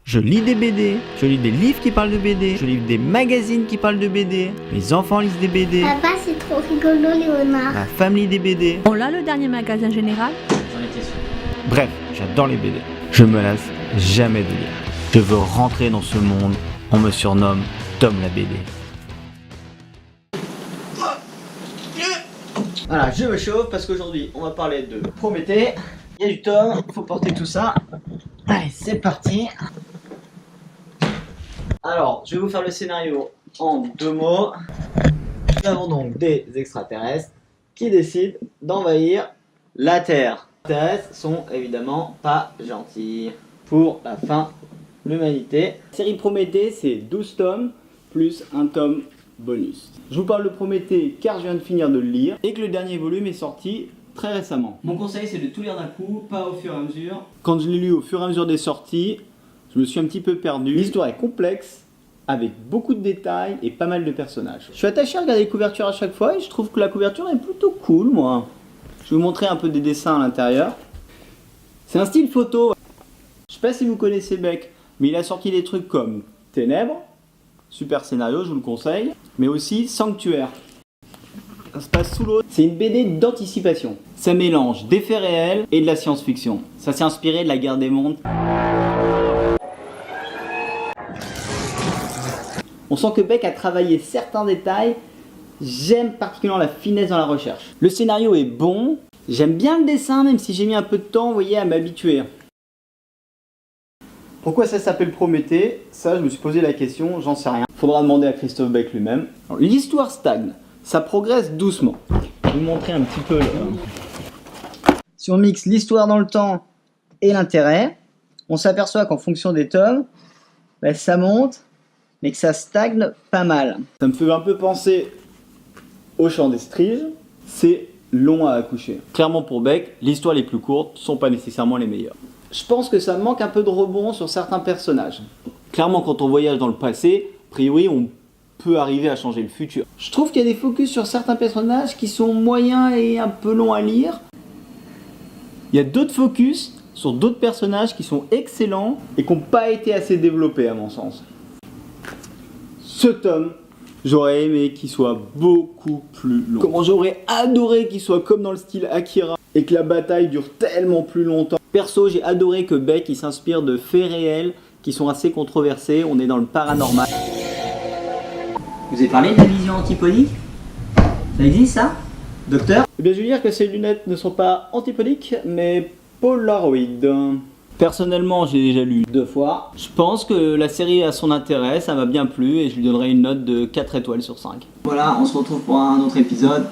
Je lis des BD, je lis des livres qui parlent de BD, je lis des magazines qui parlent de BD, mes enfants lisent des BD, Papa, c'est trop rigolo, Léonard. ma femme lit des BD. On l'a le dernier magasin général? J'en étais sûr. Bref, j'adore les BD. Je me lasse jamais de lire. Je veux rentrer dans ce monde, on me surnomme Tom la BD. Voilà, je me chauffe parce qu'aujourd'hui on va parler de Prométhée. Il y a du tome, il faut porter tout ça. Allez, c'est parti. Alors, je vais vous faire le scénario en 2 mots. Nous avons donc des extraterrestres qui décident d'envahir la Terre. Les extraterrestres sont évidemment pas gentils pour la fin de l'humanité. La série Prométhée, c'est 12 tomes plus un tome bonus. Je vous parle de Prométhée car je viens de finir de le lire et que le dernier volume est sorti très récemment. Mon conseil, c'est de tout lire d'un coup, pas au fur et à mesure. Quand je l'ai lu au fur et à mesure des sorties, je me suis un petit peu perdu. L'histoire est complexe, avec beaucoup de détails et pas mal de personnages. Je suis attaché à regarder les couvertures à chaque fois et je trouve que la couverture est plutôt cool, moi. Je vais vous montrer un peu des dessins à l'intérieur. C'est un style photo. Je sais pas si vous connaissez Beck, mais il a sorti des trucs comme Ténèbres, super scénario, je vous le conseille, mais aussi Sanctuaire. Ça se passe sous l'eau. C'est une BD d'anticipation. Ça mélange des faits réels et de la science-fiction. Ça s'est inspiré de la guerre des mondes. On sent que Beck a travaillé certains détails. J'aime particulièrement la finesse dans la recherche. Le scénario est bon. J'aime bien le dessin, même si j'ai mis un peu de temps, vous voyez, à m'habituer. Pourquoi ça s'appelle Prométhée? Ça, je me suis posé la question, j'en sais rien. Faudra demander à Christophe Beck lui-même. L'histoire stagne. Ça progresse doucement. Je vais vous montrer un petit peu. Si on mixe l'histoire dans le temps et l'intérêt, on s'aperçoit qu'en fonction des tomes, ça monte, mais que ça stagne pas mal. Ça me fait un peu penser au Chant des Striges. C'est long à accoucher. Clairement pour Beck, l'histoire les plus courtes sont pas nécessairement les meilleures. Je pense que ça manque un peu de rebond sur certains personnages. Clairement, quand on voyage dans le passé, a priori, on peut arriver à changer le futur. Je trouve qu'il y a des focus sur certains personnages qui sont moyens et un peu longs à lire. Il y a d'autres focus sur d'autres personnages qui sont excellents et qui n'ont pas été assez développés à mon sens. Ce tome, j'aurais aimé qu'il soit beaucoup plus long. Comment j'aurais adoré qu'il soit comme dans le style Akira et que la bataille dure tellement plus longtemps. Perso, j'ai adoré que Beck il s'inspire de faits réels qui sont assez controversés. On est dans le paranormal. Vous avez parlé de la vision antipodique? Ça existe ça, docteur? Eh bien, je veux dire que ces lunettes ne sont pas antipodiques, mais polaroïdes. Personnellement, j'ai déjà lu 2 fois. Je pense que la série a son intérêt, ça m'a bien plu et je lui donnerai une note de 4 étoiles sur 5. Voilà, on se retrouve pour un autre épisode.